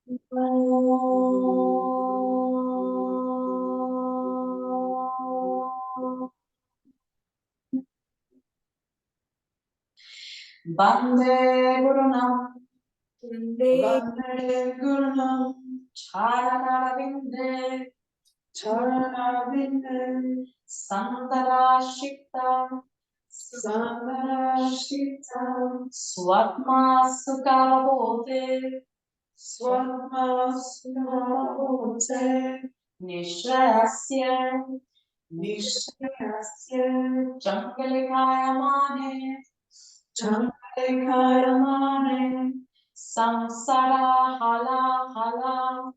Bande Gurunam, Bande Gurunam, Charanavinde, Sandarashita, Swatma Sukavote, Nishrasya, Changalikayamane, Samsara Hala Hala,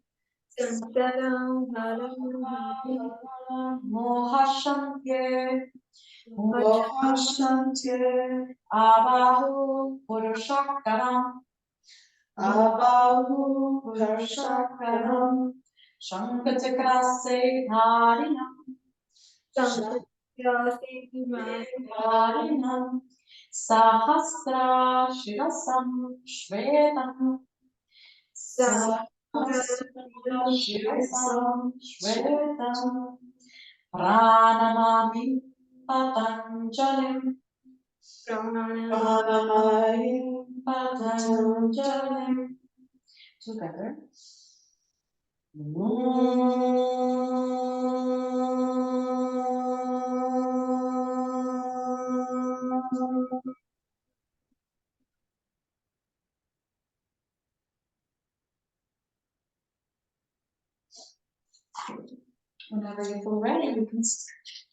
Mohashantye, Abahu Purushakaram, Shankachakra Dharinam, Sahasra Shirasam Shvetam, Sahasra Shirasam Shvetam, Pranamami Patanjalim, Together. Whenever you feel ready, you can stretch.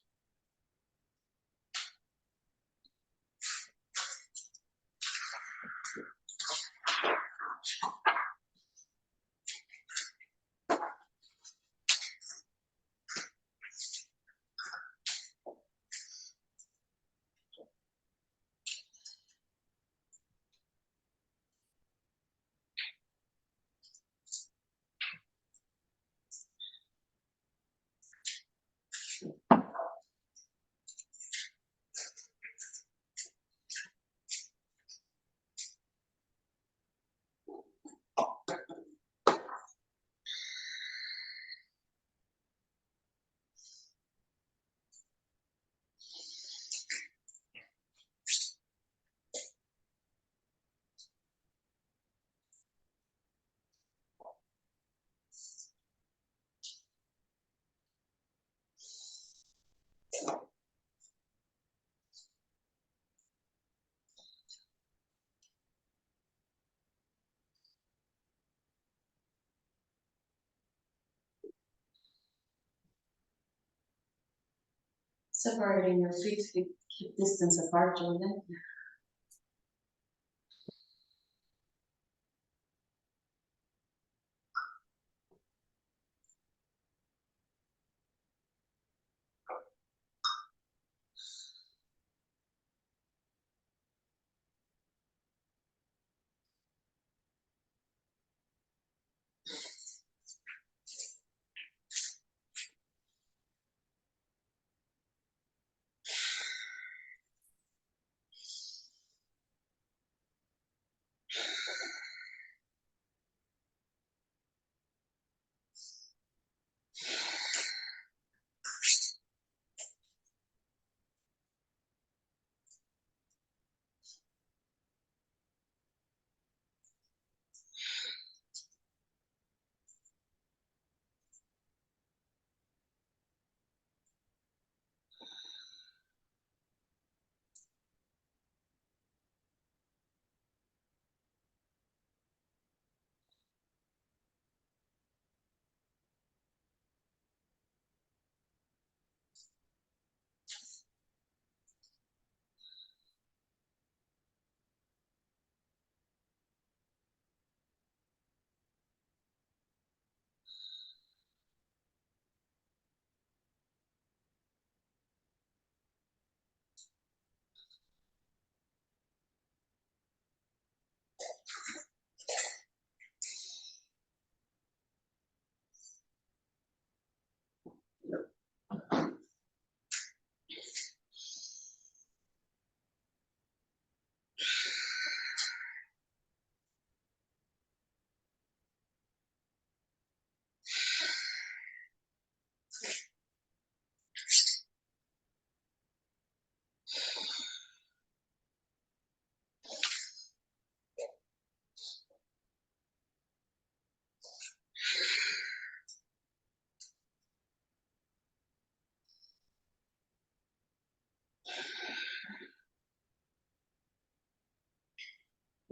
Separating your feet to keep distance apart, Jordan.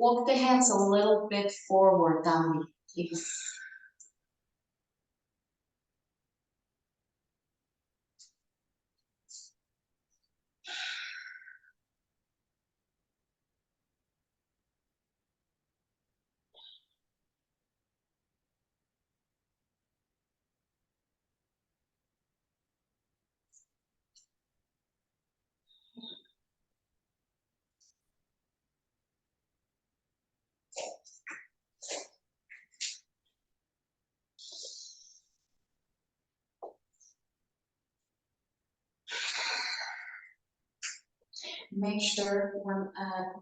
Walk the hands a little bit forward, Dami, please. Make sure when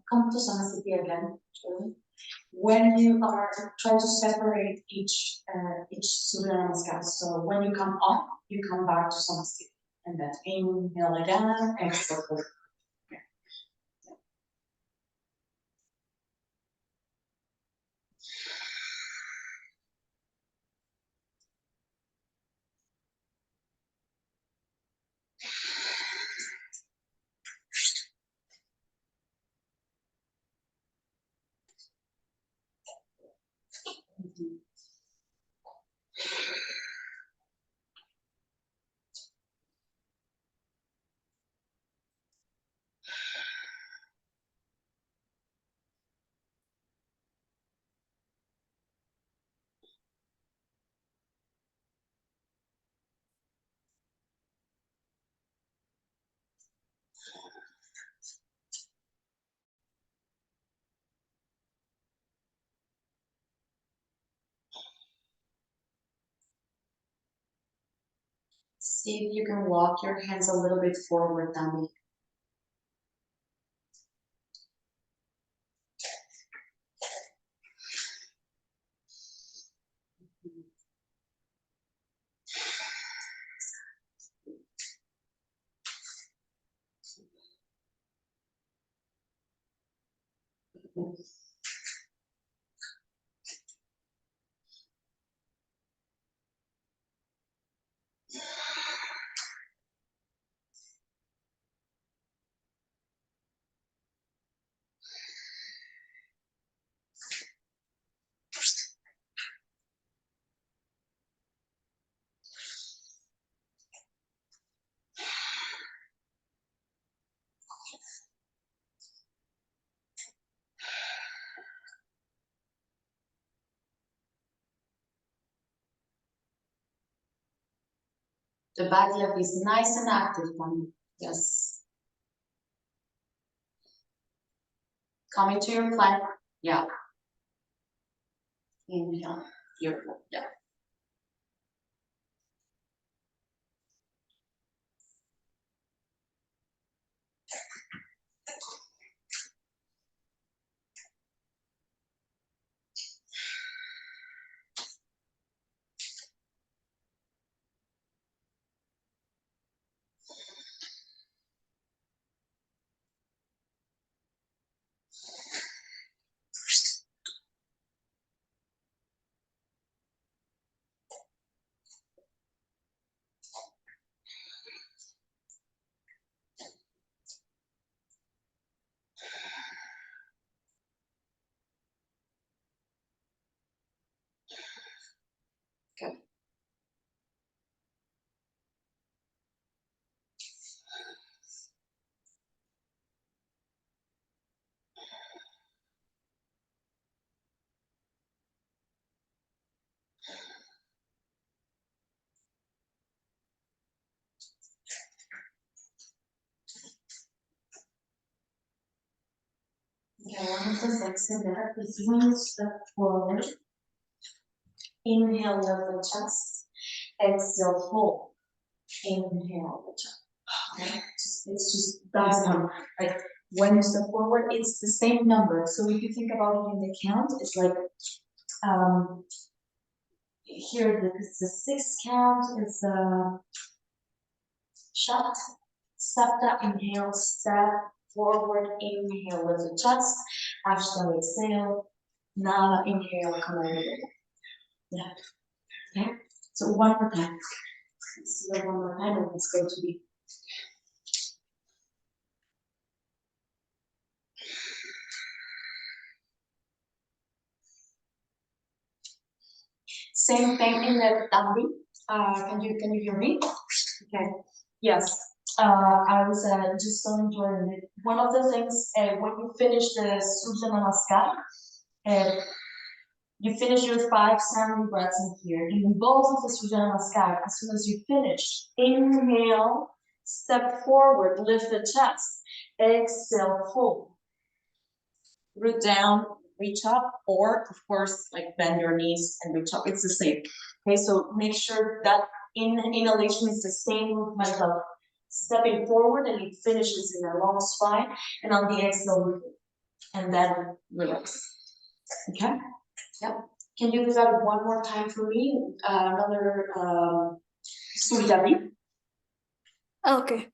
come to Samasthiti again. When you are trying to separate each Surya Namaskar. So when you come up, you come back to Samasthiti, and then inhale again, exhale. See if you can walk your hands a little bit forward, Dami. The back leg is nice and active, Dami. Yes. Coming to your plank. Yeah. Inhale. Beautiful. Yeah. Good. Okay, one of the things there is when you step forward, inhale, lift the chest, exhale, fold. Inhale, the chest. Okay, it's just that one. Like when you step forward, it's the same number. So if you think about it in the count, it's like here it's the sixth count. It's a shut, sapta, inhale, step forward, inhale, lift the chest, Ashtanga, exhale, Nala, inhale, come over there. Yeah. Okay. So one more time. Let's do it one more time, and it's going to be. Same thing in the tummy. Can you hear me? Okay. Yes. I was just telling Jordan that one of the things when you finish the Surya Namaskar, you finish your 5 sounding breaths in here. In both of the Surya Namaskar, as soon as you finish, inhale, step forward, lift the chest. Exhale, fold. Root down, reach up, or of course, like bend your knees and reach up. It's the same. Okay, so make sure that inhalation is the same movement of stepping forward and it finishes in a long spine, and on the exhale, and then relax. Okay? Yep. Can you do that one more time for me? Another Suryavi. Okay.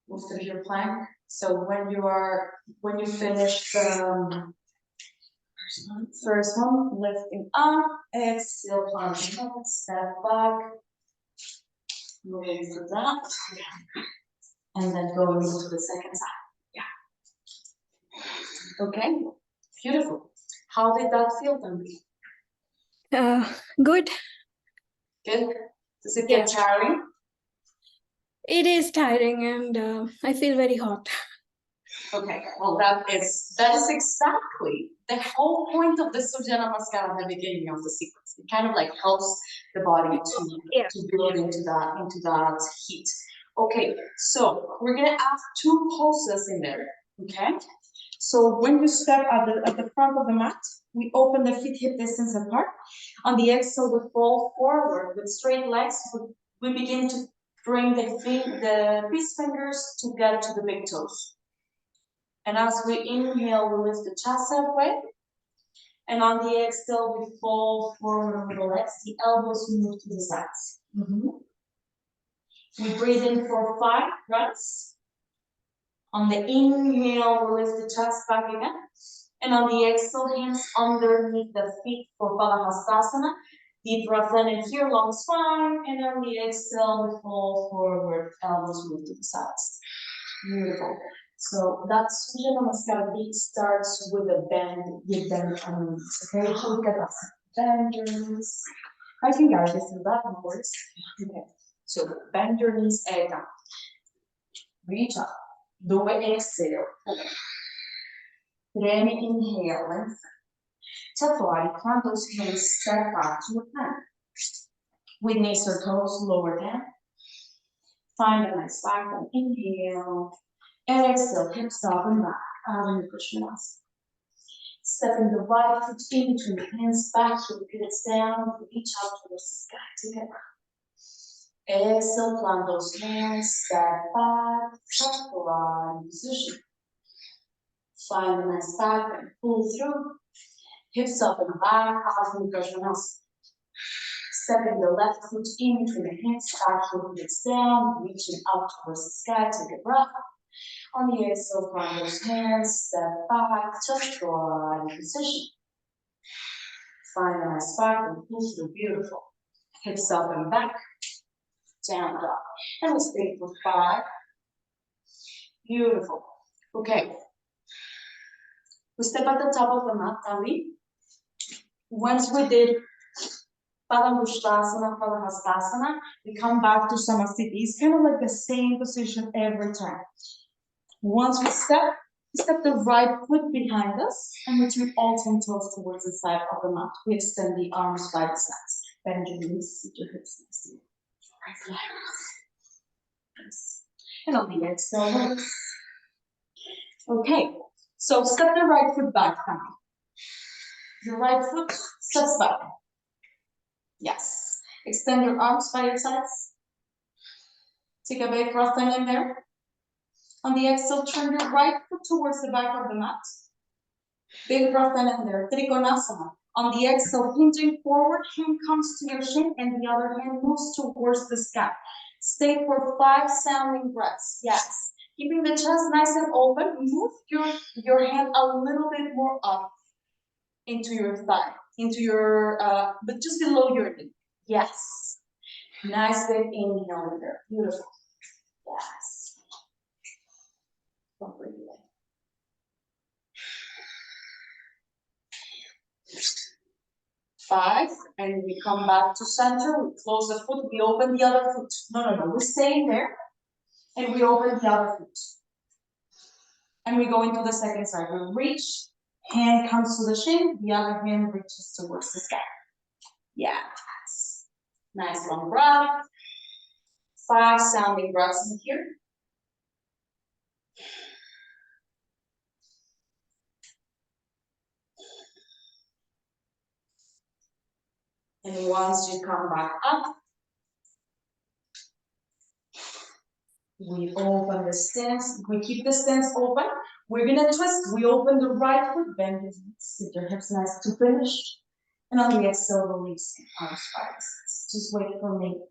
Most of your plank. So when you finish the first one, lifting up, exhale, plunging up, step back, moving to that, and then going into the second side. Yeah. Okay, beautiful. How did that feel, Tanvi? Good. Good. Does it get tiring? It is tiring, and I feel very hot. Okay, well that is exactly the whole point of the Surya Namaskar at the beginning of the sequence. It kind of like helps the body to build into that heat. Okay, so we're gonna add 2 pulses in there. Okay, so when you step at the front of the mat, we open the feet hip distance apart. On the exhale, we fall forward with straight legs. We begin to bring the peace fingers together to the big toes. And as we inhale, we lift the chest halfway. And on the exhale, we fall forward with the legs. The elbows move to the sides. We breathe in for 5 breaths. On the inhale, we lift the chest back again. And on the exhale, hands underneath the feet for Padahastasana. Deep breath in here, long spine. And on the exhale, we fall forward, elbows move to the sides. Beautiful. So that Surya Namaskar beat starts with a bend, with bend on knees. Okay, look at us. Bend your knees. I can guide you through that, no worries. Okay, so bend your knees, egg down. Reach up. Do an exhale. Then inhale, lengthen. Chaturanga, plant those hands, step back to a plank. With knees or toes lower down. Find a nice back and inhale. Exhale, hips up and back, Adho Mukha. Stepping the right foot in between the hands, back heel pivots down, reach out towards the sky together. Exhale, plant those hands, step back, chaturanga position. Find a nice back and pull through. Hips up and back, Adho Mukha. Stepping the left foot in between the hands, back heel pivots down, reaching out towards the sky, take a breath. On the exhale, plant those hands, step back, chaturanga position. Find a nice back and pull through, beautiful. Hips up and back, down dog. And we stay for 5. Beautiful. Okay. We step at the top of the mat, Tanvi. Once we did Padangusthasana, Padahastasana. We come back to Samasthiti. It's kind of like the same position every time. Once we step the right foot behind us and we turn all 10 toes towards the side of the mat. We extend the arms by the sides. Bend your knees, sit your hips next to you. Right leg. And on the exhale. Okay, so step the right foot back now. Your right foot steps back. Yes. Extend your arms by your sides. Take a big breath in there. On the exhale, turn your right foot towards the back of the mat. Big breath in there. Trikonasana. On the exhale, hinging forward, hand comes to your shin and the other hand moves towards the sky. Stay for 5 sounding breaths. Yes. Keeping the chest nice and open, move your hand a little bit more up into your thigh, into your, but just below your knee. Yes. Nice big inhale there. Beautiful. Yes. Don't breathe away. 5, and we come back to center. We close the foot, we open the other foot. No. We stay there, and we open the other foot. And we go into the second side. We reach, hand comes to the shin, the other hand reaches towards the sky. Yes. Nice long breath. 5 sounding breaths in here. And once you come back up, we open the stance. We keep the stance open. We're gonna twist. We open the right foot, bend your knees, sit your hips nice to finish. And on the exhale, release arms by the sides. Just wait for me.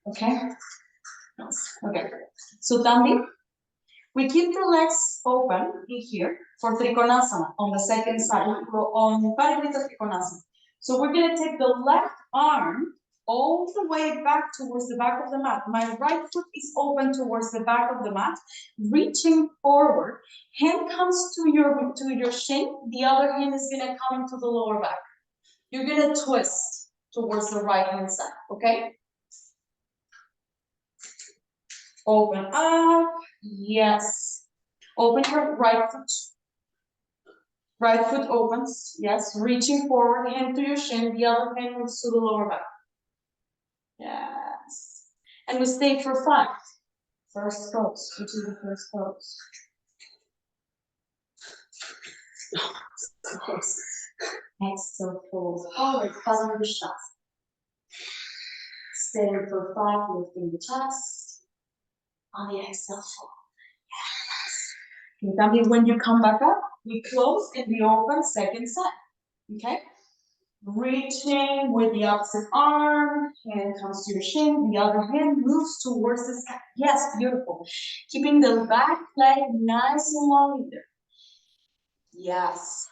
Okay? Okay. So Tandi, we keep the legs open in here for Trikonasana on the second side. On Parivrita Trikonasana. So we're gonna take the left arm all the way back towards the back of the mat. My right foot is open towards the back of the mat, reaching forward. Hand comes to your shin. The other hand is gonna come into the lower back. You're gonna twist towards the right hand side, okay? Open up, yes. Open your right foot. Right foot opens, yes. Reaching forward, hand to your shin. The other hand moves to the lower back. Yes. And we stay for 5. First pose, which is the first pose. Exhale, fold forward, Padangusthasana. Stay for 5, lifting the chest. On the exhale, fold. Yes. Okay, tell me when you come back up, we close and we open second side. Okay? Reaching with the opposite arm, hand comes to your shin, the other hand moves towards the sky. Yes, beautiful. Keeping the back leg nice and long in there. Yes.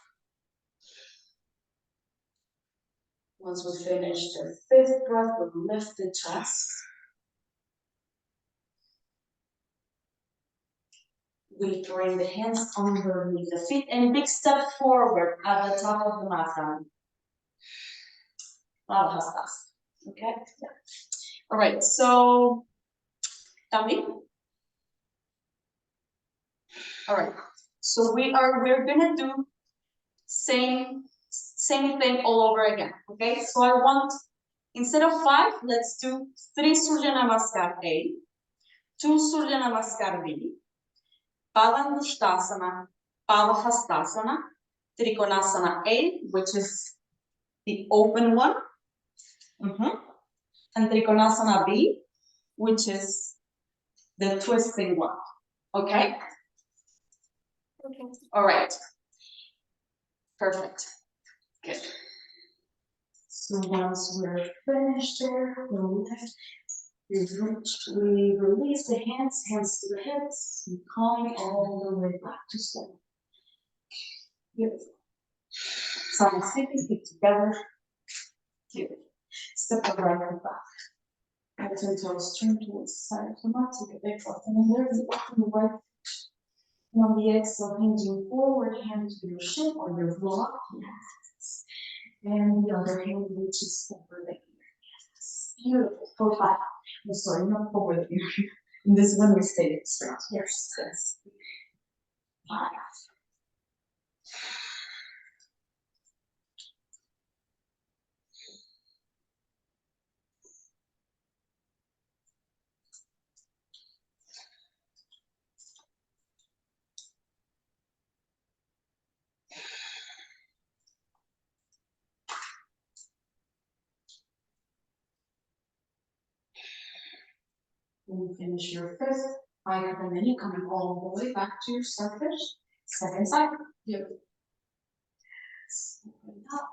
Once we finish the 5th breath, we lift the chest. We bring the hands underneath the feet and big step forward at the top of the mat. Okay? Yeah. All right, so Tami. All right. So we're gonna do same thing all over again. Okay? So I want, instead of 5, let's do 3 Surya Namaskar A, 2 Surya Namaskar B, Padangusthasana, Padahastasana, Trikonasana A, which is the open one, and Trikonasana B, which is the twisting one. Okay? Okay. All right. Perfect. Good. So once we're finished there, we release the hands to the hips, and coming all the way back to center. Beautiful. So I'm sitting feet together. Beautiful. Step the right foot back. And turn toes turn towards the side of the mat. Take a big breath in there. You open the right foot. And on the exhale, hinging forward, hand to your shin or your block. Yes. And the other hand reaches over the ear. Beautiful. For 5. I'm sorry, not over the ear. In this one we stay straight. Yes. 5. When you finish your 5th, and then you're coming all the way back to your starfish. Second side. Beautiful. Open up.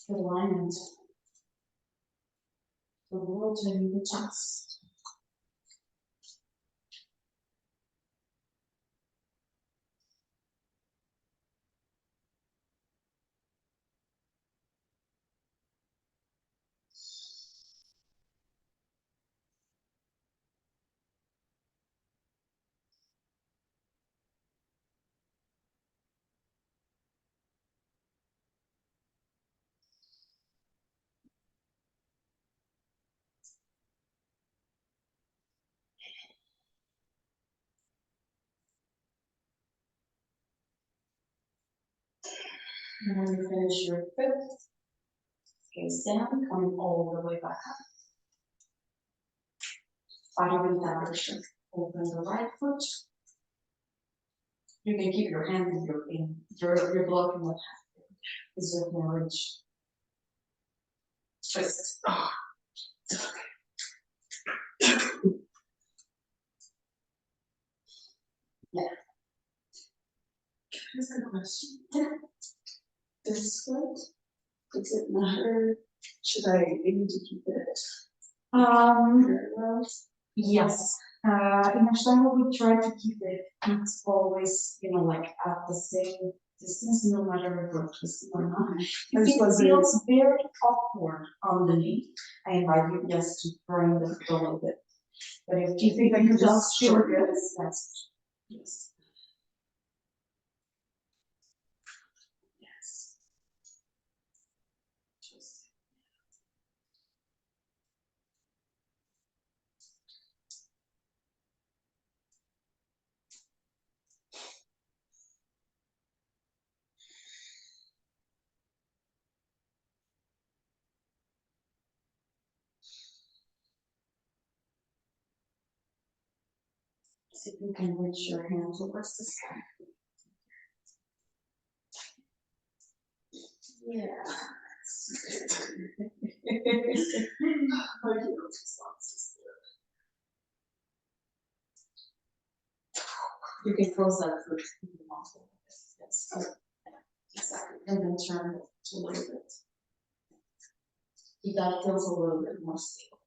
The alignment. The water in the chest. And when you finish your 5th, gaze down, coming all the way back up. Body direction. Open the right foot. You can keep your hand in you're blocking what is your marriage. Twist. Yeah. Here's a question. This foot, does it matter? Should I aim to keep it? Yes. In Ashtanga, we try to keep it always, like at the same distance, no matter if we're twisting or not. If it feels very awkward on the knee, I invite you just to bring the foot a little bit. But if you think you just short this, that's yes. Yes. Just. See if you can reach your hand towards the sky. Yeah. You can close that foot if you want to. Yes. Exactly. And then turn it a little bit. That feels a little bit more stable.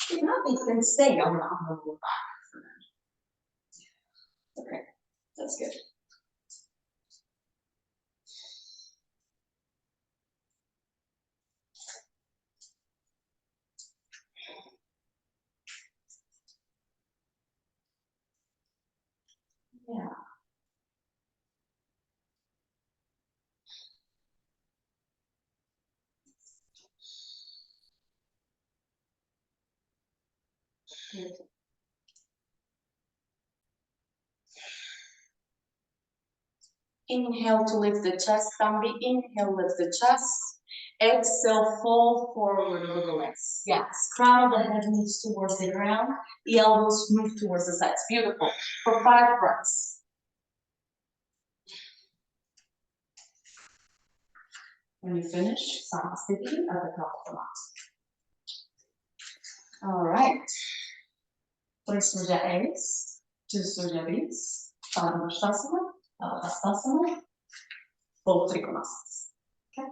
If not, you can stay on the lower back for now. Okay, that's good. Yeah. Good. Inhale to lift the chest, Tambi. Inhale, lift the chest. Exhale, fall forward with the legs. Yes, crown of the head moves towards the ground. The elbows move towards the sides. Beautiful. For 5 breaths. When you finish, Samasthiti at the top of the mat. All right. 3 Surya A's, 2 Surya B's, Padmasana, Hastasana, both Trikonasas. Okay.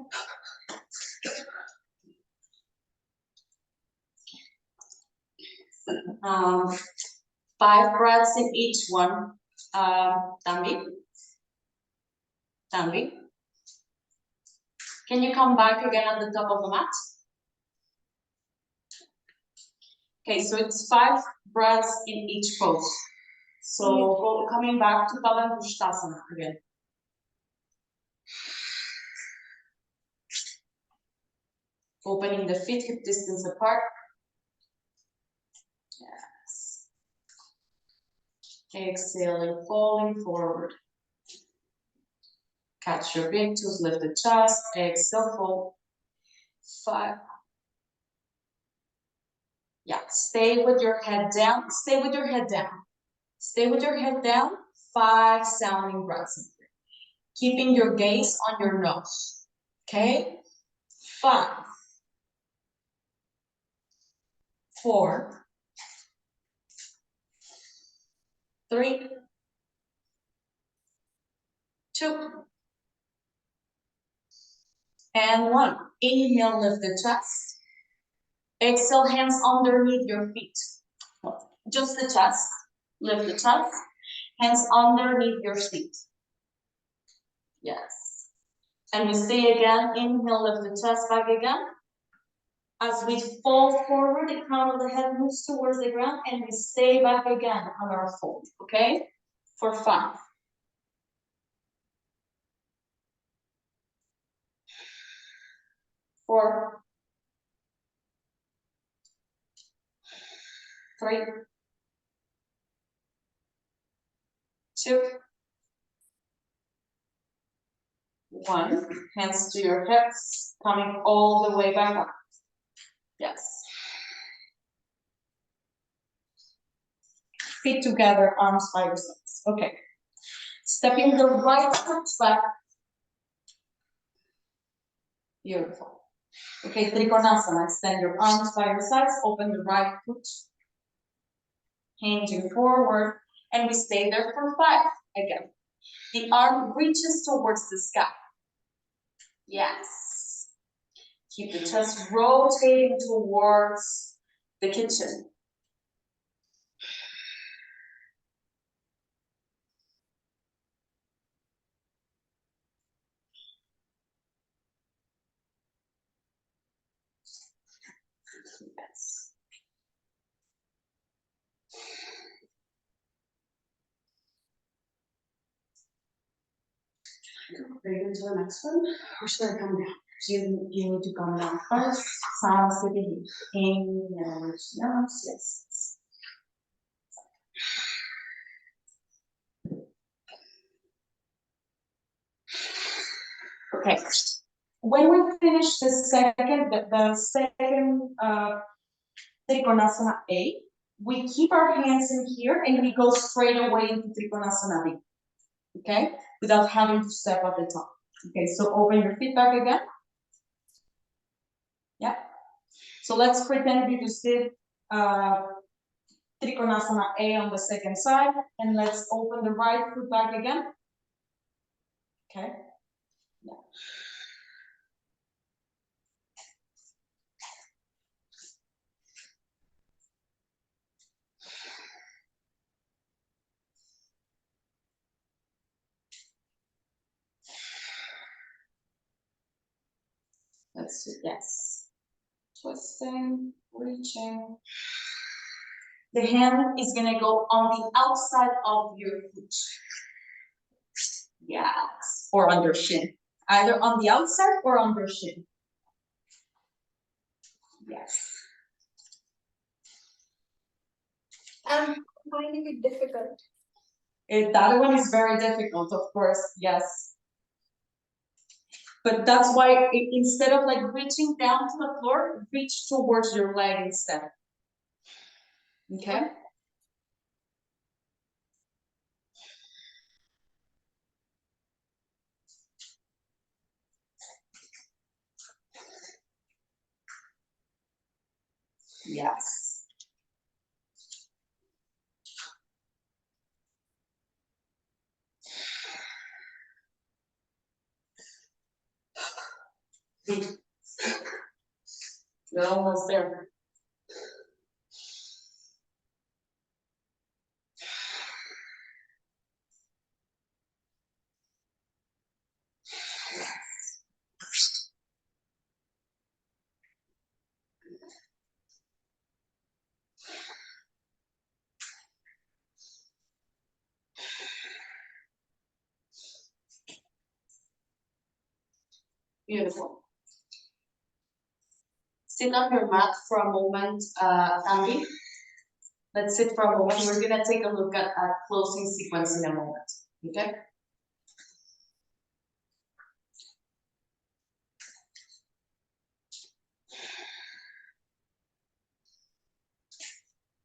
5 breaths in each one. Tambi. Can you come back again at the top of the mat? Okay, so it's 5 breaths in each pose. So coming back to Balandusthasana again. Opening the feet hip distance apart. Yes. Exhaling, falling forward. Catch your big toes, lift the chest, exhale, fold. 5. Yeah, stay with your head down, stay with your head down. Stay with your head down, 5 sounding breaths in here. Keeping your gaze on your nose, okay? 5, 4, 3, 2, and 1. Inhale, lift the chest. Exhale, hands underneath your feet. Just the chest. Lift the chest. Hands underneath your feet. Yes. And we stay again. Inhale, lift the chest back again. As we fall forward, the crown of the head moves towards the ground, and we stay back again on our fold. Okay? For 5. 4, 3, 2, 1. Hands to your hips, coming all the way back up. Yes. Feet together, arms by your sides. Okay. Stepping the right foot back. Beautiful. Okay, Trikonasana. Extend your arms by your sides. Open the right foot. Hinging forward. And we stay there for 5 again. The arm reaches towards the sky. Yes. Keep the chest rotating towards the kitchen. Yes. Are you going to the next one? Or should I come down? You need to come down first. Sound sitting in your nose. Yes. Okay. When we finish the second Trikonasana A, we keep our hands in here and we go straight away into Trikonasana B. Okay? Without having to step at the top. Okay, so open your feet back again. Yeah. So let's pretend we just did Trikonasana A on the second side, and let's open the right foot back again. Okay. Yeah. Let's do yes. Twisting, reaching. The hand is gonna go on the outside of your foot. Yes. Or under shin. Either on the outside or under shin. Yes. I'm finding it difficult. That one is very difficult, of course, yes. But that's why instead of like reaching down to the floor, reach towards your leg instead. Okay? Yes. You're almost there. Beautiful. Sit on your mat for a moment, Andy. Let's sit for a moment. We're gonna take a look at closing sequence in a moment, okay?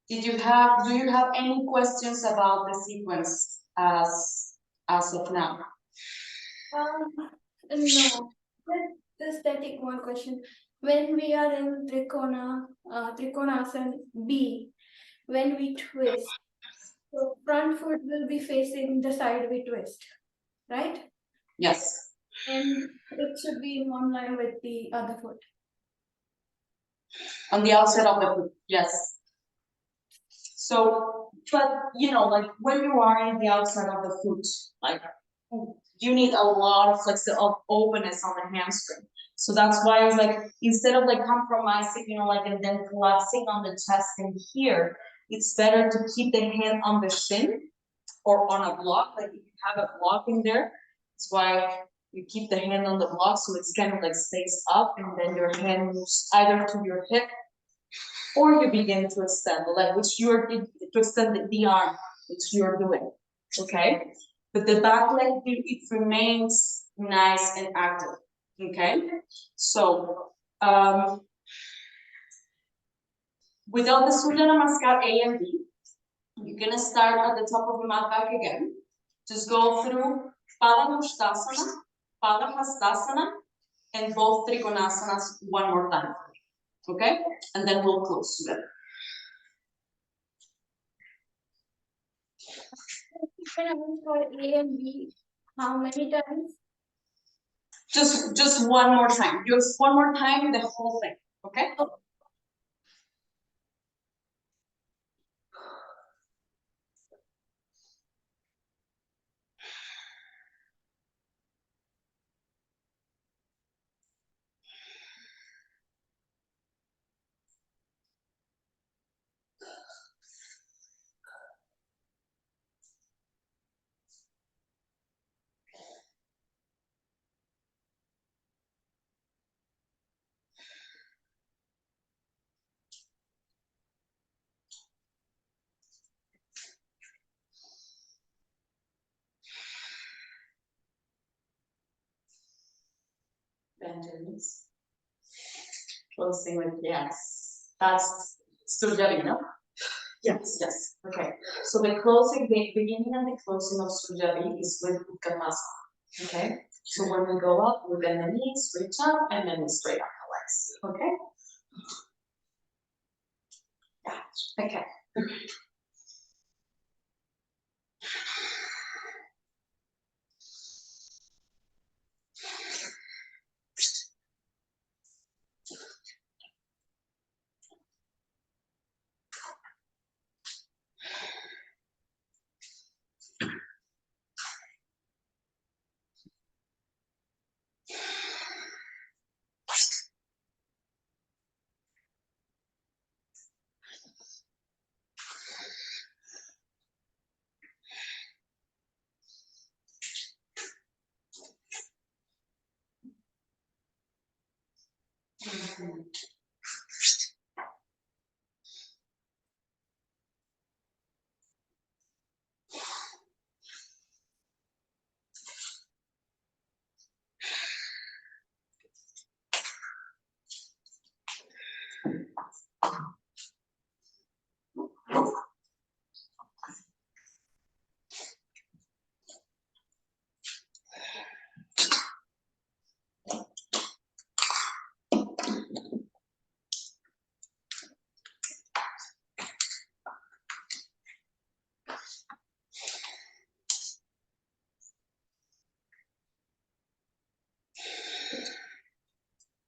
Do you have any questions about the sequence as of now? No. Just static one question. When we are in Trikonasana B, when we twist, so front foot will be facing the side we twist, right? Yes. And it should be in one line with the other foot. On the outside of the foot, yes. So, but like when you are in the outside of the foot, like you need a lot of openness on the hamstring. So that's why it's like instead of like compromising, like and then collapsing on the chest and here, it's better to keep the hand on the shin or on a block. Like if you have a block in there, that's why you keep the hand on the block so it's kind of like stays up and then your hand moves either to your hip or you begin to extend the leg, which to extend the arm, which you're doing, okay? But the back leg, it remains nice and active, okay? So, without the Surya Namaskar A and B, you're gonna start at the top of the mat back again. Just go through Padangusthasana, Padahastasana, and both Trikonasanas one more time. Okay? And then we'll close together. For A and B, how many times? Just one more time. Just one more time, the whole thing. Okay? Okay. Bend your knees. Closing with yes. That's Surjari, no? Yes, yes. Okay. So the beginning and the closing of Surjari is with Utkatasana. Okay? So when we go up, we bend the knees, reach up, and then we straight up the legs. Okay? Yeah. Okay.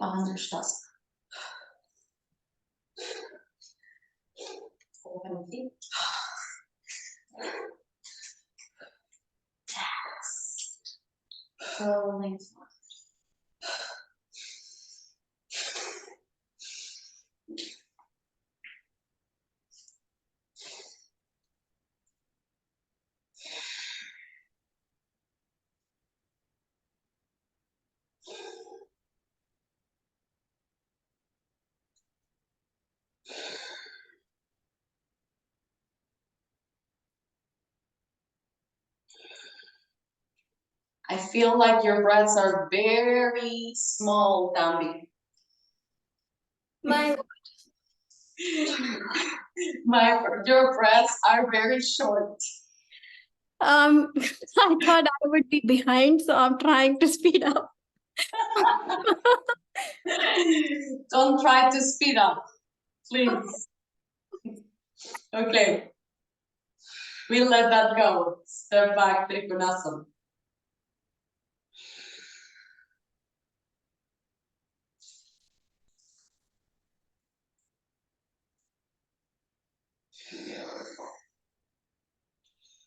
Padangusthasana. Open feet. Yes. Rolling forward. I feel like your breaths are very small, Tambi. My Your breaths are very short. I thought I would be behind, so I'm trying to speed up. Don't try to speed up, please. Okay. We'll let that go. Step back, Trikonasana.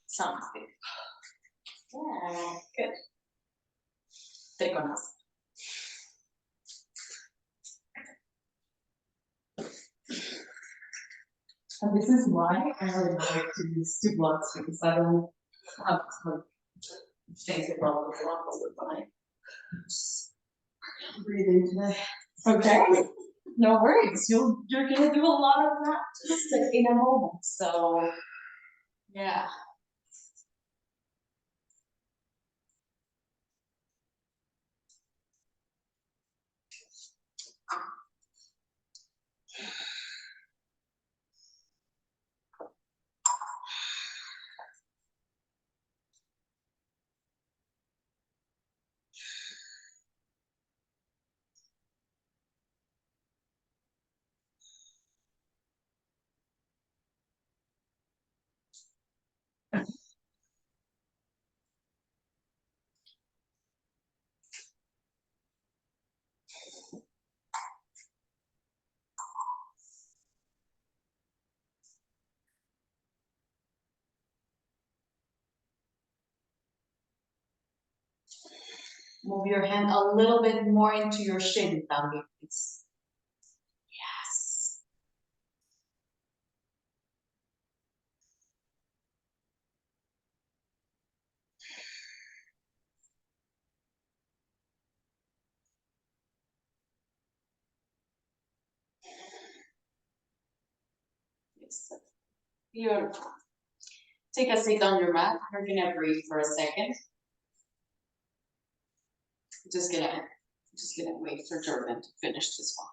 Sounds good. Yeah, good. Trikonasana. And this is why I really like to use two blocks because I don't have to like think about the block all the time. Breathe into it. Okay. No worries. You're gonna do a lot of that just like in a moment. So yeah. Move your hand a little bit more into your shin, Tambi, please. Yes. Yes. Beautiful. Take a seat on your mat. We're gonna breathe for a second. Just gonna wait for Jordan to finish this one.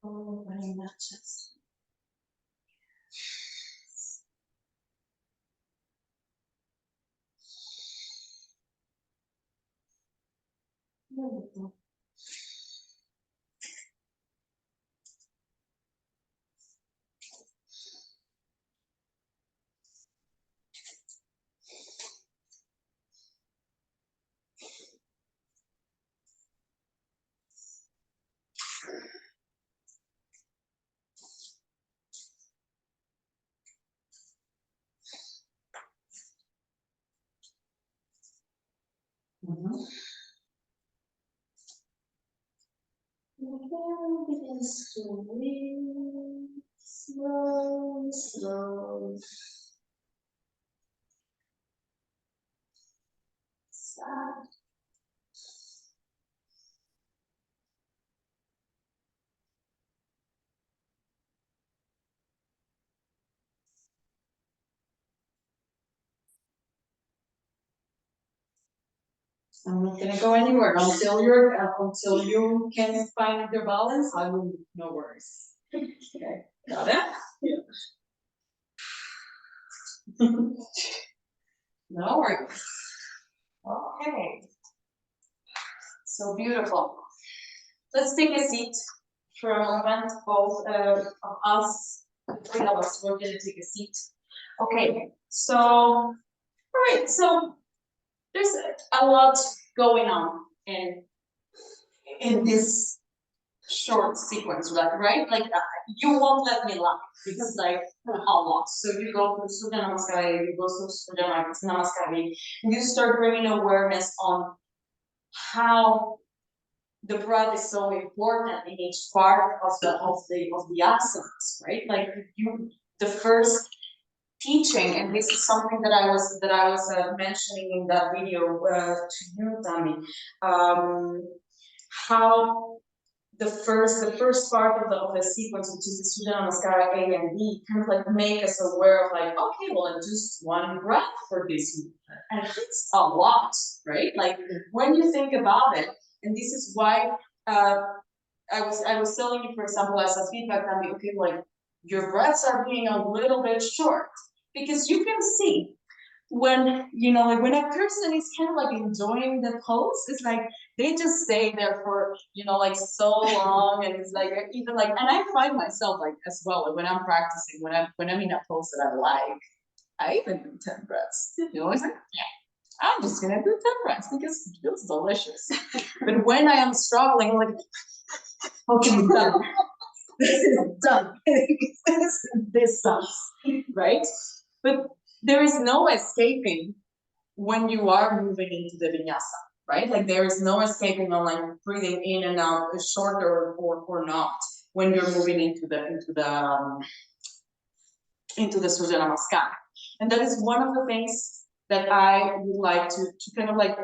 Oh, running that chest. Beautiful. Begin slowly, slow, slow. Sad. I'm not gonna go anywhere until you can find your balance. I will, no worries. Okay, got it? Yeah. No worries. Okay. So beautiful. Let's take a seat for a moment. Both of us, the three of us, we're gonna take a seat. Okay. So, all right. So there's a lot going on in this short sequence, right? Like you won't let me laugh because like a lot. So you go to Surya Namaskar, you go to Surya Namaskar, and you start bringing awareness on how the breath is so important in each part of the asanas, right? Like the first teaching, and this is something that I was mentioning in that video to you, Tami, how the first part of the sequence, which is the Surya Namaskara A and B, kind of like make us aware of like, okay, well, it's just one breath for this movement, and it's a lot, right? Like when you think about it, and this is why I was telling you, for example, as a feedback, Tami, okay, like your breaths are being a little bit short, because you can see when, you know, like when a person is kind of like enjoying the pose, it's like they just stay there for, you know, like so long, and it's like even like, and I find myself like as well, like when I'm practicing, when I'm in a pose that I like, I even do 10 breaths. You know, it's like, yeah, I'm just gonna do 10 breaths because it feels delicious. But when I am struggling, I'm like, okay, done. This is done. This sucks, right? But there is no escaping when you are moving into the vinyasa, right? Like there is no escaping on like breathing in and out, short or not, when you're moving into the Surya Namaskar. And that is one of the things that I would like to kind of like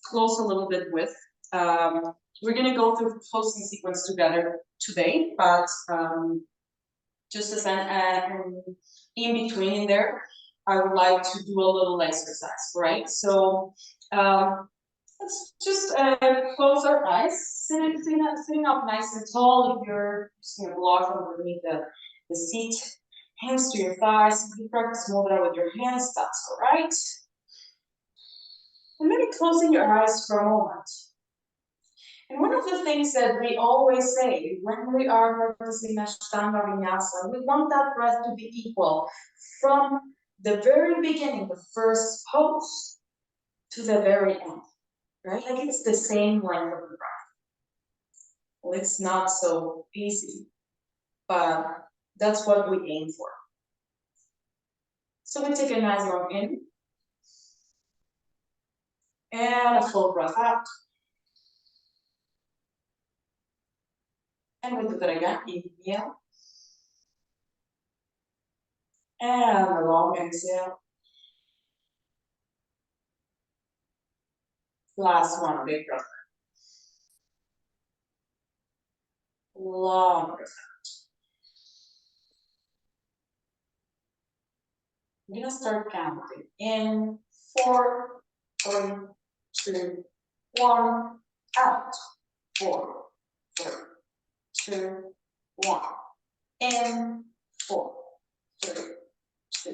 close a little bit with. We're gonna go through posing sequence together today, but just as an in between in there, I would like to do a little exercise, right? So let's just close our eyes, sitting up nice and tall. If you're using a block underneath the seat, hands to your thighs. You practice mudra with your hands, that's all right. And maybe closing your eyes for a moment. And one of the things that we always say when we are practicing Ashtanga Vinyasa, we want that breath to be equal from the very beginning, the first pose, to the very end, right? Like it's the same length of the breath. Well, it's not so easy, but that's what we aim for. So we take a nice long in, and a full breath out. And we do that again, inhale. And a long exhale. Last one, big breath. Long breath out. I'm gonna start counting in 4, 3, 2, 1, out. 4, 3, 2, 1, in. 4, 3, 2,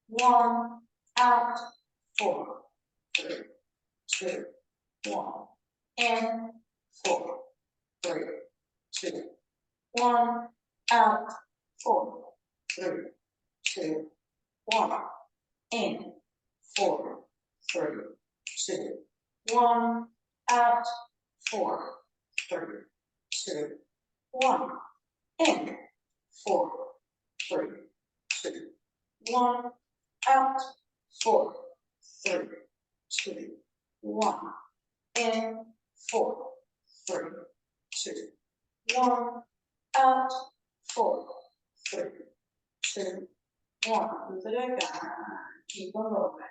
1, out. 4, 3, 2, 1, in. 4, 3, 2, 1, out. 4, 3, 2, 1, in. 4, 3, 2, 1, out. 4, 3, 2, 1, in. 4, 3, 2, 1, out. 4, 3, 2, 1, in. 4, 3, 2, 1, out. 4, 3, 2, 1. Do it again. Keep on rolling.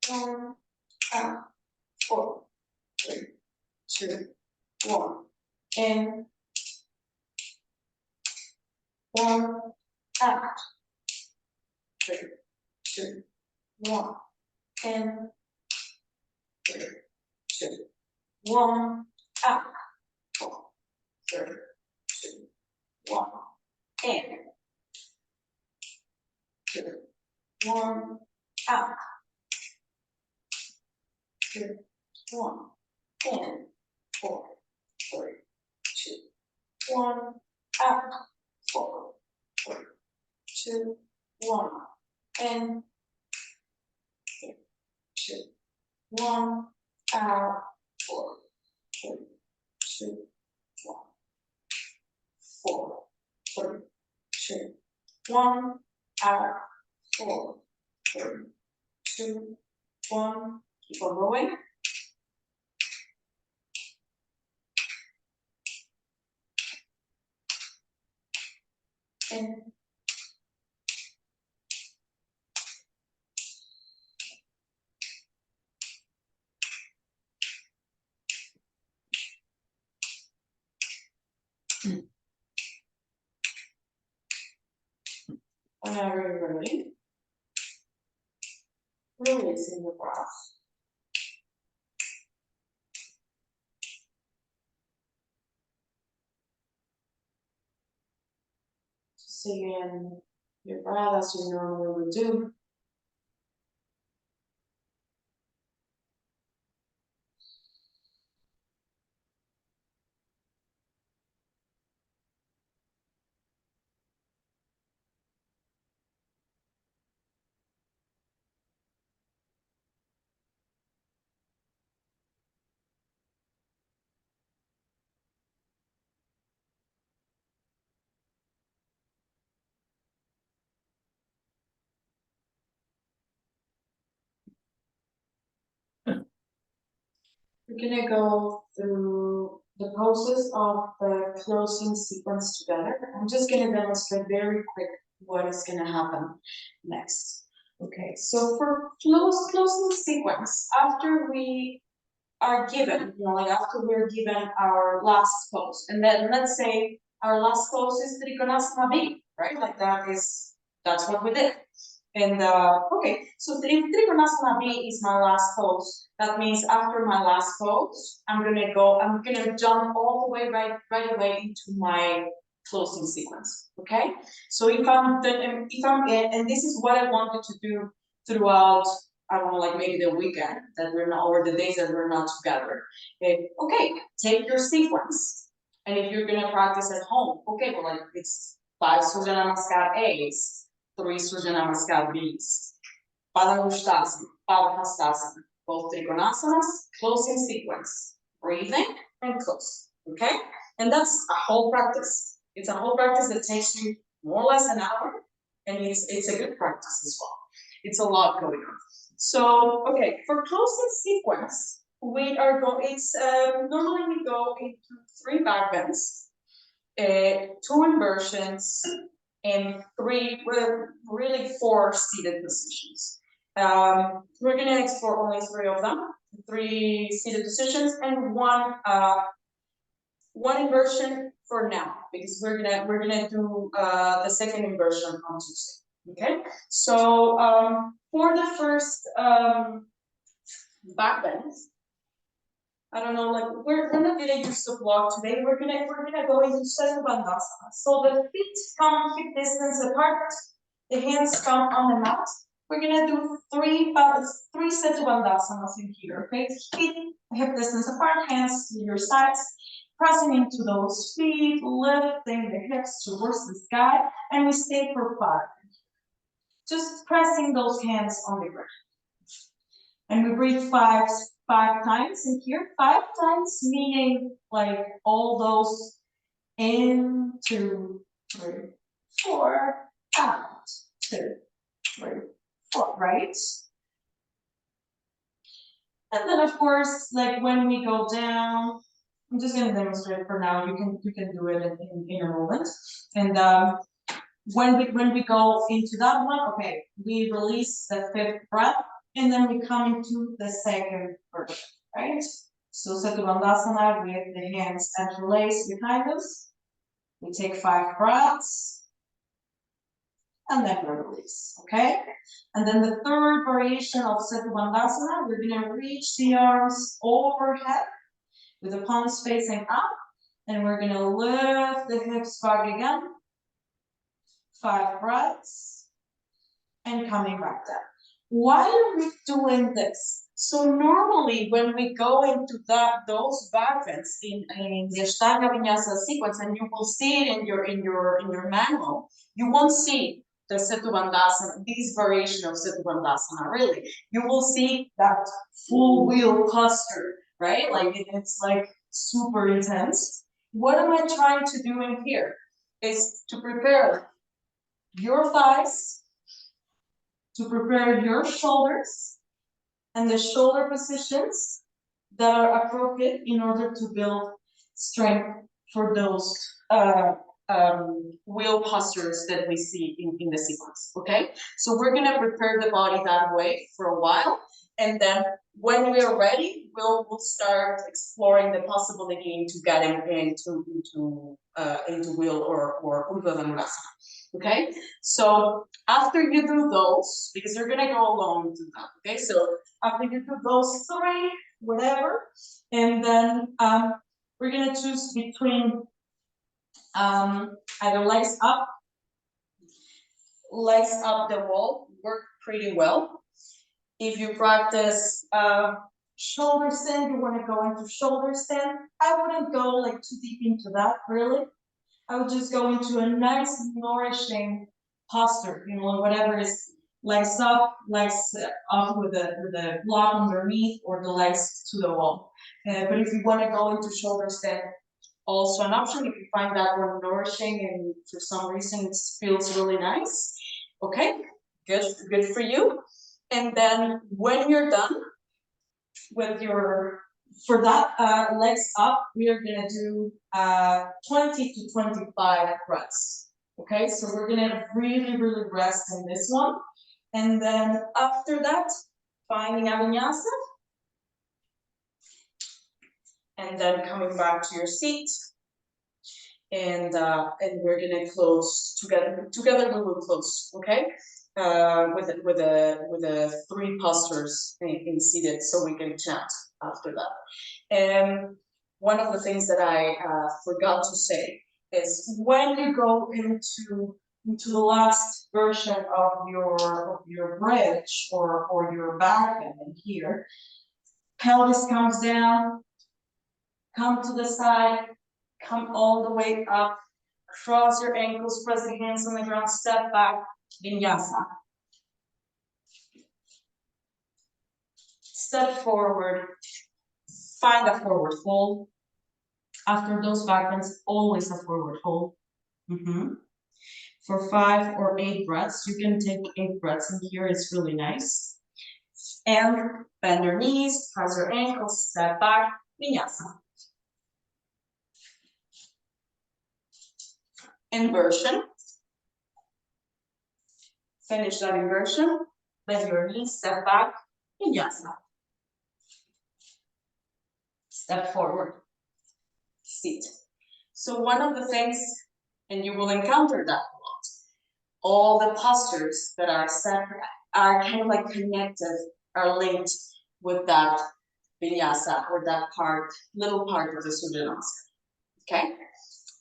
1, out. 4, 3, 2, 1, in. 1, out. 3, 2, 1, in. 3, 2, 1, out. 4, 3, 2, 1, in. 2, 1, out. 2, 1, in. 4, 3, 2, 1, out. 4, 3, 2, 1, in. 3, 2, 1, out. 4, 3, 2, 1. 4, 3, 2, 1, out. 4, 3, 2, 1. Keep on going. in. Whenever you're ready, releasing the breath. See in your breath as you normally would do. We're gonna go through the poses of the closing sequence together. I'm just gonna demonstrate very quick what is gonna happen next. Okay, so for closing sequence, after we are given, like after we're given our last pose, and then let's say our last pose is Trikonasana B, right? Like that's what we did. And okay, so if Trikonasana B is my last pose, that means after my last pose, I'm gonna jump all the way right away into my closing sequence. Okay, so if I'm and this is what I wanted to do throughout, I don't know, like maybe the weekend that we're not, or the days that we're not together. Okay, take your sequence, and if you're gonna practice at home, okay, well, like it's 5 Surya Namaskar A's, 3 Surya Namaskar B's, Padangusthasana, Padahastasana, both Trikonasanas, closing sequence, breathing and close, okay? And that's a whole practice. It's a whole practice that takes you more or less an hour, and it's a good practice as well. It's a lot going on. So, okay, for closing sequence, we are going, normally we go into 3 back bends, 2 inversions, and 3, well, really 4 seated positions. We're gonna explore only 3 of them, 3 seated positions, and one inversion for now, because we're gonna do the second inversion on Tuesday. Okay, so for the first back bend, I don't know, like we're not gonna use the block today. We're gonna go into Setu Bandhasana. So the feet come hip distance apart, the hands come on the mat. We're gonna do 3 Setu Bandhasanas in here. Okay, feet hip distance apart, hands to your sides, pressing into those feet, lifting the hips towards the sky, and we stay for 5. Just pressing those hands on the ground. And we breathe 5 times in here. 5 times meaning like all those in, 2, 3, 4, out, 2, 3, 4, right? And then of course, like when we go down, I'm just gonna demonstrate for now. You can do it in a moment. And when we go into that one, okay, we release the 5th breath, and then we come into the second version, right? So Setu Bandhasana with the hands interlaced behind us. We take 5 breaths, and then we release, okay? And then the third variation of Setu Bandhasana, we're gonna reach the arms overhead with the palms facing up, and we're gonna lift the hips back again. 5 breaths, and coming back down. Why are we doing this? So normally when we go into those back bends in the Ashtanga Vinyasa sequence, and you will see it in your manual, you won't see the Setu Bandhasana, this variation of Setu Bandhasana, really. You will see that full wheel cluster, right? Like it's like super intense. What am I trying to do in here? Is to prepare your thighs, to prepare your shoulders and the shoulder positions that are appropriate in order to build strength for those wheel postures that we see in the sequence, okay? So we're gonna prepare the body that way for a while, and then when we are ready, we'll start exploring the possibility into getting into wheel or Urdhva Dhanurasana. Okay, so after you do those, because you're gonna go along to that, okay? So after you do those three, whatever, and then we're gonna choose between either legs up the wall, work pretty well. If you practice shoulder stand, you want to go into shoulder stand. I wouldn't go like too deep into that, really. I would just go into a nice nourishing posture, you know, whatever is legs up with a block underneath, or the legs to the wall. But if you want to go into shoulder stand, also an option if you find that one nourishing and for some reason it feels really nice. Okay, good for you. And then when you're done with for that legs up, we are gonna do 20 to 25 breaths. Okay, so we're gonna really rest in this one. And then after that, finding a vinyasa. And then coming back to your seat. And we're gonna close together. Together we will close, okay? With the three postures in seated, so we can chat after that. And one of the things that I forgot to say is when you go into the last version of your bridge or your back bend here, pelvis comes down, come to the side, come all the way up, cross your ankles, press the hands on the ground, step back, vinyasa. Step forward, find a forward fold. After those back bends, always a forward fold. For 5 or 8 breaths, you can take 8 breaths in here, it's really nice. And bend your knees, cross your ankles, step back, vinyasa. Inversion. Finish that inversion, bend your knees, step back, vinyasa. Step forward, seat. So one of the things, and you will encounter that a lot, all the postures that are separate are kind of like connected, are linked with that vinyasa or that little part of the Surya Namaskar. Okay?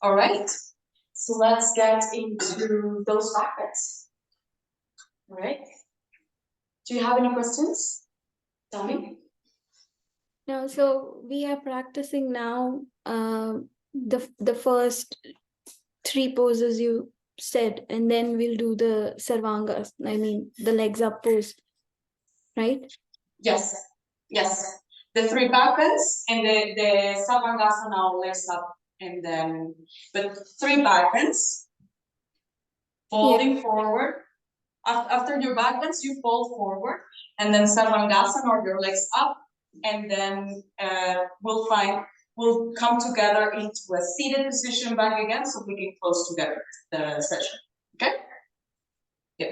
All right. So let's get into those backbends. All right. Do you have any questions? Tell me. No, so we are practicing now the first 3 poses you said, and then we'll do the sarvangas, I mean the legs up pose, right? Yes, yes. The 3 back bends and the sarvangasana legs up, and then but 3 back bends, folding forward. After your back bends, you fold forward, and then sarvangasana or your legs up, and then we'll come together into a seated position back again, so we can close together the session. Okay? Yeah.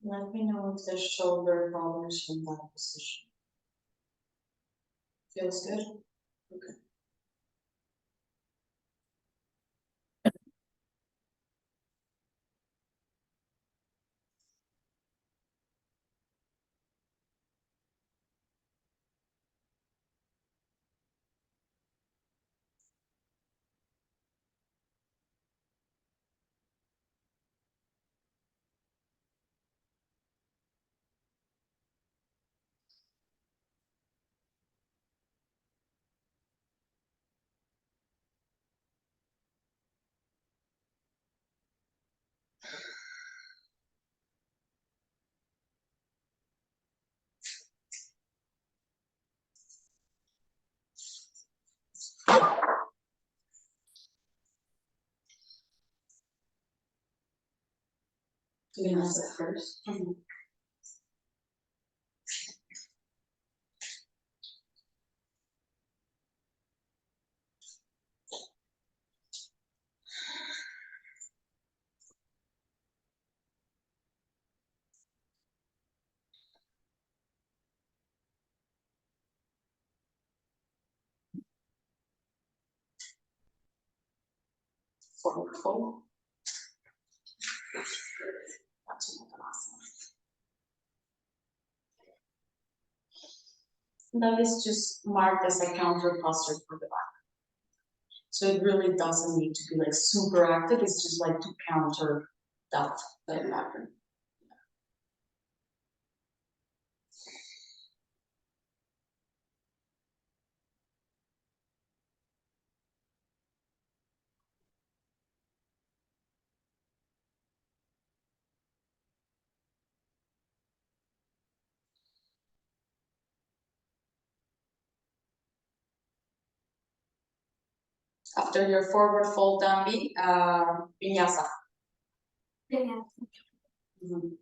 Let me know if the shoulder bothers from that position. Feels good? Okay. Vinyasa first. Forward fold. That is just marked as a counter posture for the back. So it really doesn't need to be like super active, it's just like to counter that pattern. After your forward fold down B, vinyasa. Yeah. Mhm.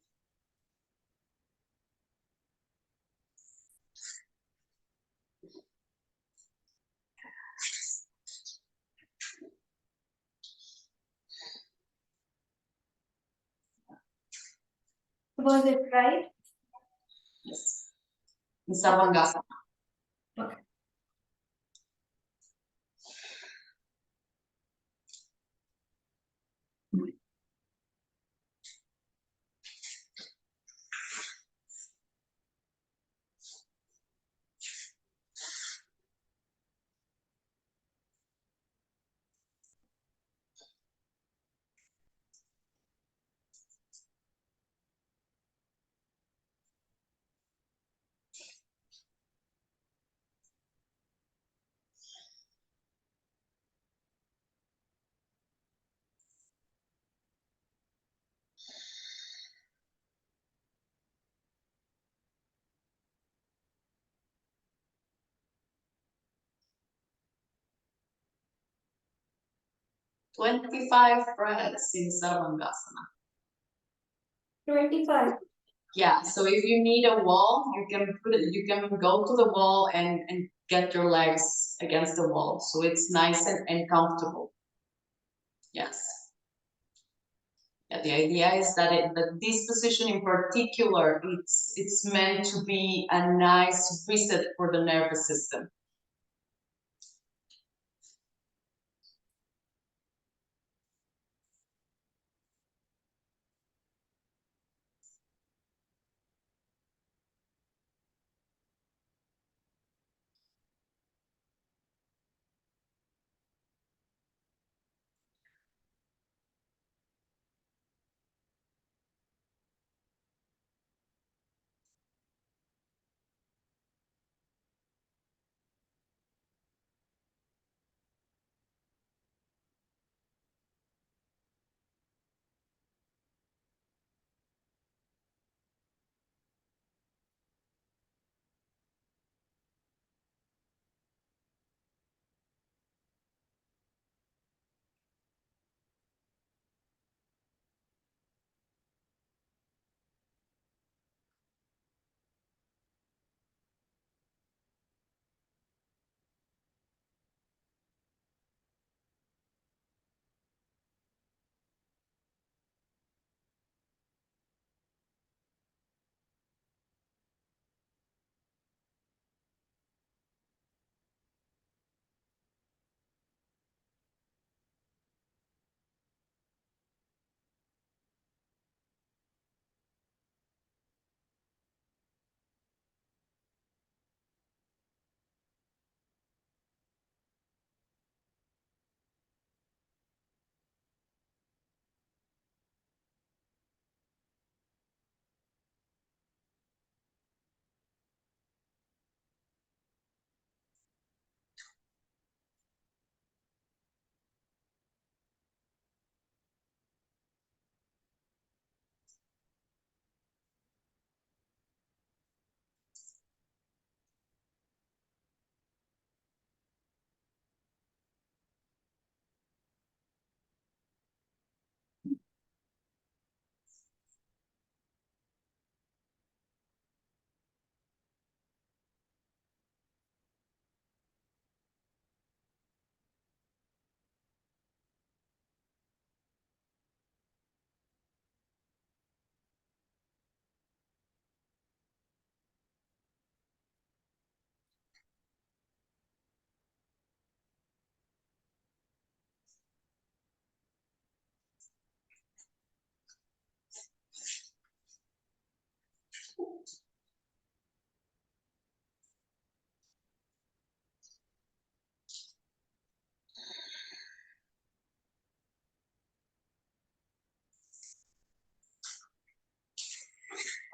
Was it right? Yes. In Savangasa. Okay. $25 breaths in Savangasana. 25. Yeah, so if you need a wall, you can go to the wall and get your legs against the wall. So it's nice and comfortable. Yes. Yeah, the idea is that this position in particular, it's meant to be a nice reset for the nervous system.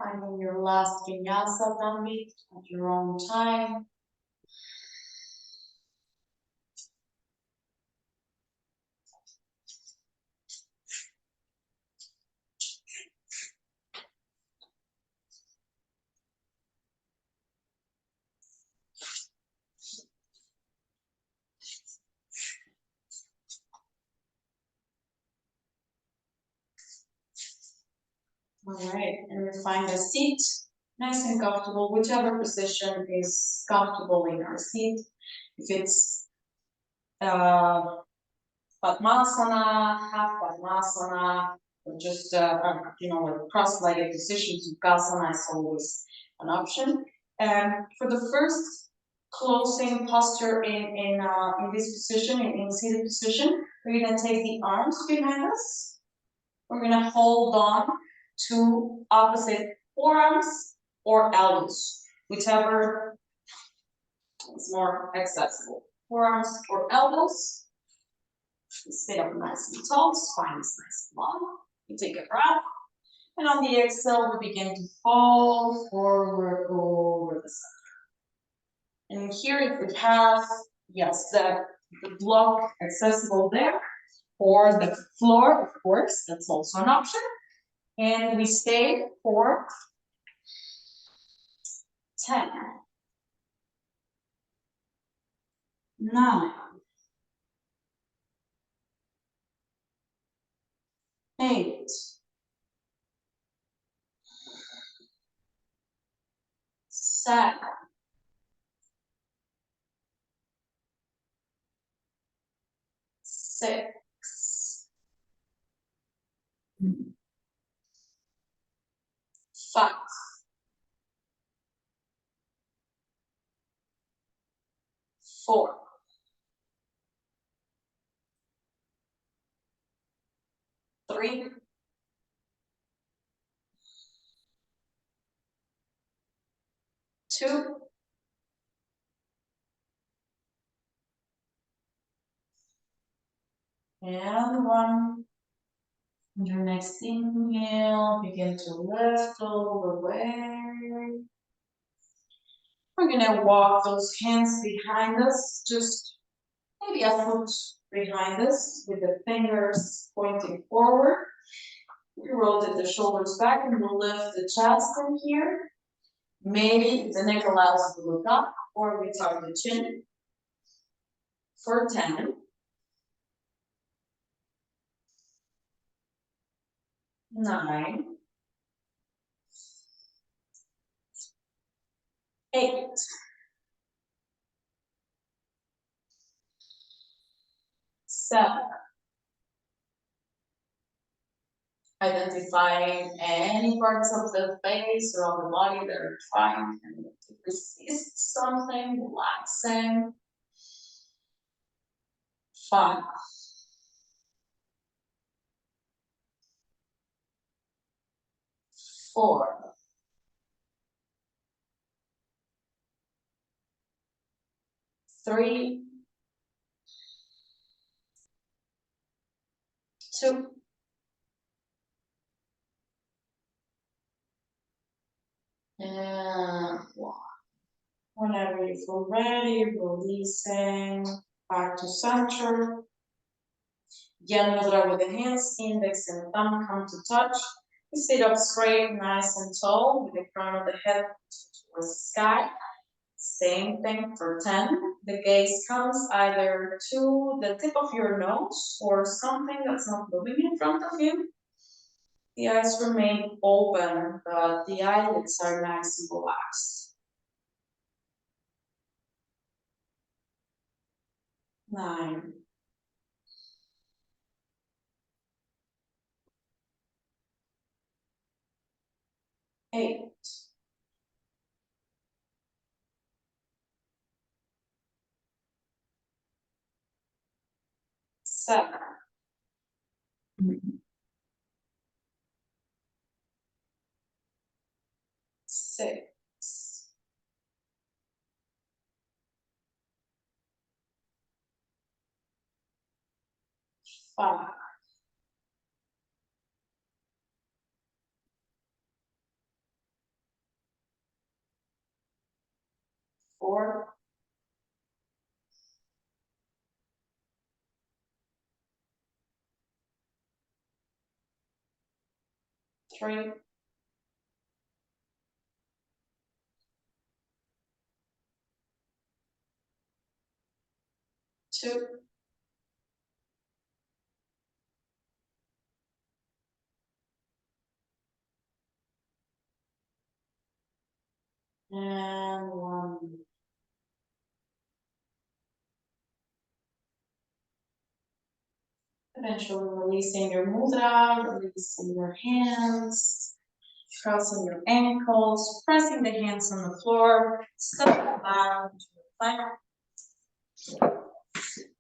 Finding your last vinyasa Danvit at your own time. All right, and we find a seat, nice and comfortable, whichever position is comfortable in our seat. If it's Padmasana, half Padmasana, or just with cross-legged position, Sukhasana is always an option. And for the first closing posture in this position, in seated position, we're gonna take the arms behind us. We're gonna hold on to opposite forearms or elbows, whichever is more accessible. Forearms or elbows. Sit up nice and tall, spine is nice and long. You take a breath, and on the exhale, we begin to fall forward over the center. And here, if we have, yes, the block accessible there, or the floor, of course, that's also an option. And we stay for 10, 9, 8, 7, 6, 5, 4, 3, 2, and 1. And your next inhale, begin to lift all the way. We're gonna walk those hands behind us, just maybe a foot behind us with the fingers pointing forward. We rotate the shoulders back and we'll lift the chest in here. Maybe the neck allows us to look up, or we tuck the chin for 10, 9, 8, 7. Identifying any parts of the face or of the body that are trying to resist something, relaxing. 5, 4, 3, 2, and 1. Whenever you feel ready, releasing back to center. Yen mudra with the hands, index and thumb come to touch. We sit up straight, nice and tall, with the crown of the head towards the sky. Same thing for 10. The gaze comes either to the tip of your nose or something that's not moving in front of you. The eyes remain open, but the eyelids are nice and relaxed. 9, 8, 7, 6, 5, 4, 3, 2, and 1. Eventually releasing your mudra, releasing your hands, crossing your ankles, pressing the hands on the floor, stepping down to the plank,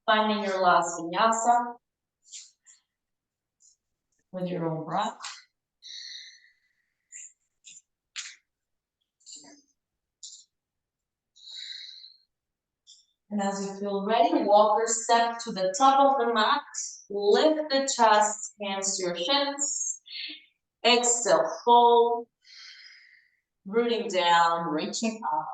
finding your last vinyasa with your own breath. And as you feel ready, walk or step to the top of the mat, lift the chest, hands to your shins, exhale, fold, rooting down, reaching up.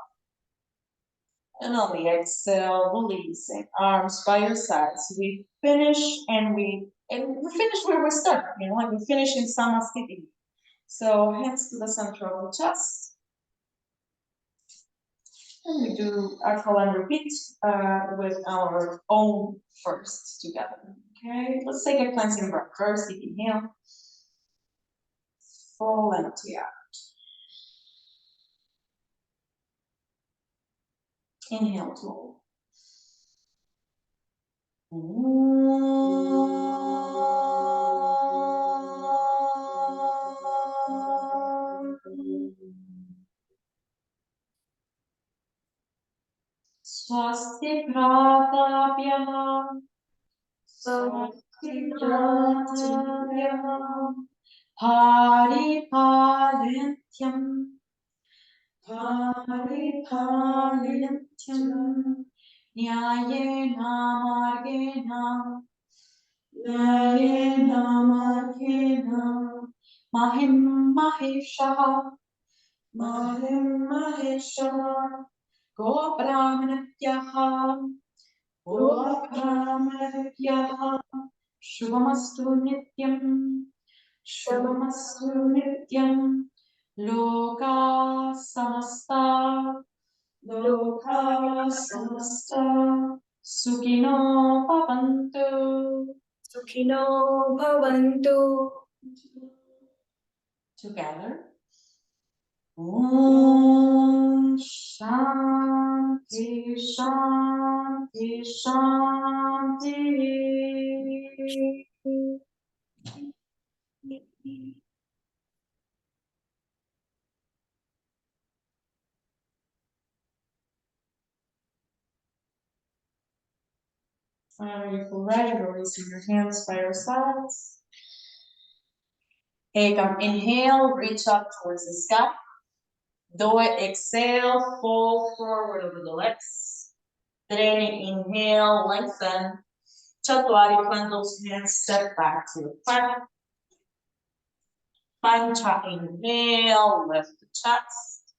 And on the exhale, releasing arms by your sides. We finish and we finish where we start, and we finish in Samasthiti. So hands to the center of the chest. And we do our call and repeat with our own first together. Okay, let's take a cleansing breath first. Deep inhale. Full empty out. Inhale to hold. Swasti Pratapyah. Swasti Pratapyah. Paripalentyam. Paripalentyam. Nyayena margena. Nyayena margena. Mahim maheshaha. Mahim maheshaha. Gobrahmanatyaha. Gobrahmanatyaha. Shubhamastu nityam. Shubhamastu nityam. Loka samasta. Loka samasta. Sukhino bhavantu. Sukhino bhavantu. Together. Om Shanti Shanti Shanti. When you feel ready, releasing your hands by your sides. Ekam, inhale, reach up towards the sky. Doe, exhale, fold forward over the legs. Treni, inhale, lengthen. Chatwari, plant those hands, step back to your plank. Pancha, inhale, lift the chest.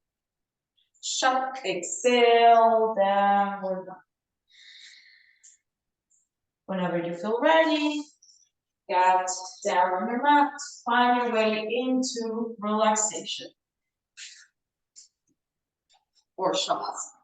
Shak, exhale, downward dog. Whenever you feel ready, get down on your mat, find your way into relaxation or shavasana.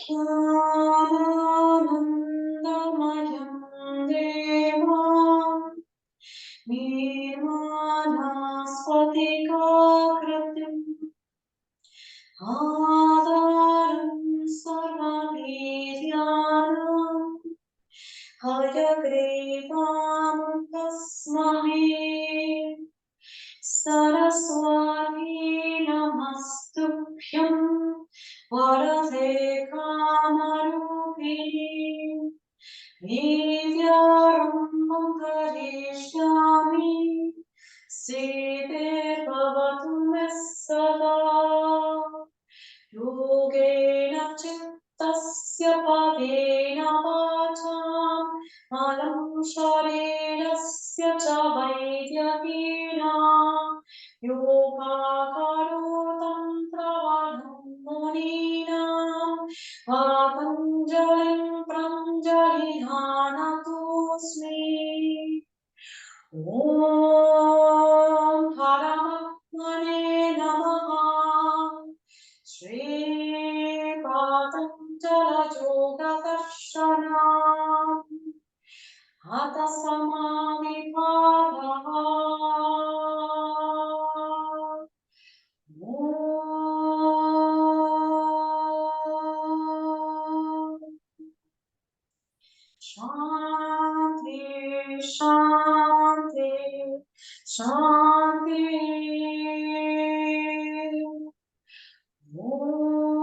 Jnananandamayan devam Nirmanaspatikakritim Adaram sarvavidyanam Hayagrivam tasmahe Saraswati namastubhyam Varade kamarupini Vidyaram karishyami Sede bhavatu me sada Yogena chittasya padena vacham Malam sharirasya cha vaidyakena Yogakaro tantravadam muninam Patanjalim pranjalidhanatosmi Om Paramatmane Namaha Shri Patanjala Yoga Darshanam Hatha Samavipadaha Om Shanti, Shanti, Shanti. Om.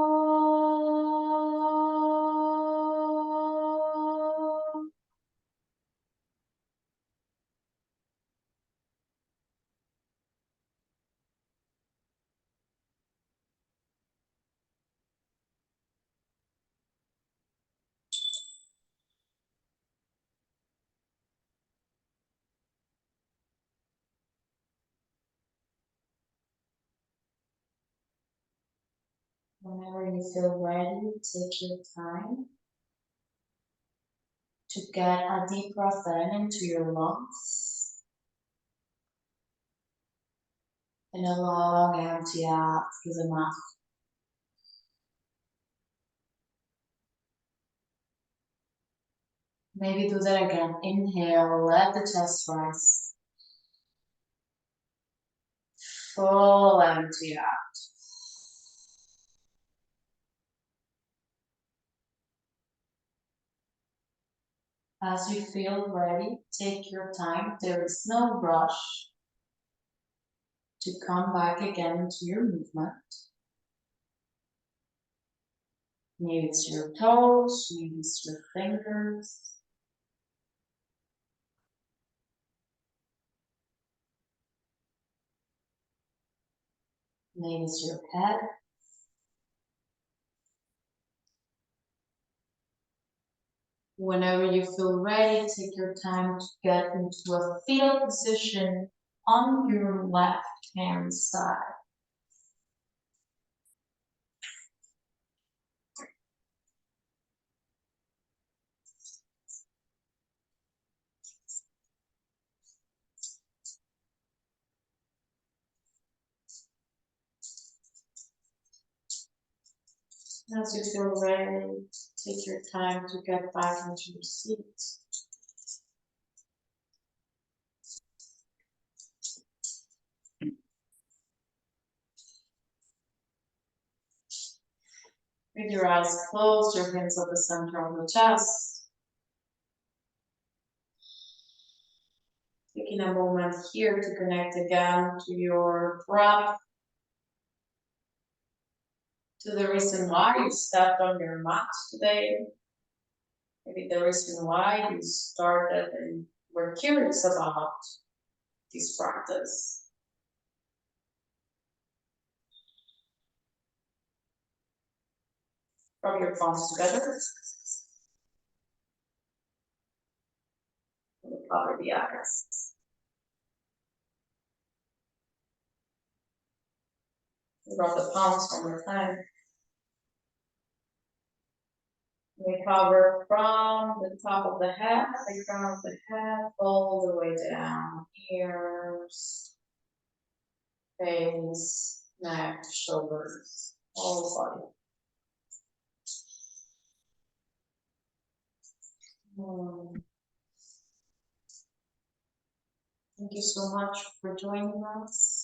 Whenever you feel ready, take your time to get a deep breath in into your lungs and a long empty out through the mouth. Maybe do that again. Inhale, let the chest rise. Full empty out. As you feel ready, take your time. There is no rush to come back again to your movement. Maybe it's your toes, maybe it's your fingers. Maybe it's your head. Whenever you feel ready, take your time to get into a fetal position on your left hand side. As you feel ready, take your time to get back into your seat. With your eyes closed, your hands at the center of the chest. Taking a moment here to connect again to your breath, to the reason why you stepped on your mat today. Maybe the reason why you started and were curious about this practice. Rub your palms together. And cover the eyes. Rub the palms one more time. We cover from the top of the head, the crown of the head, all the way down. Ears, face, neck, shoulders, whole body. Thank you so much for joining us.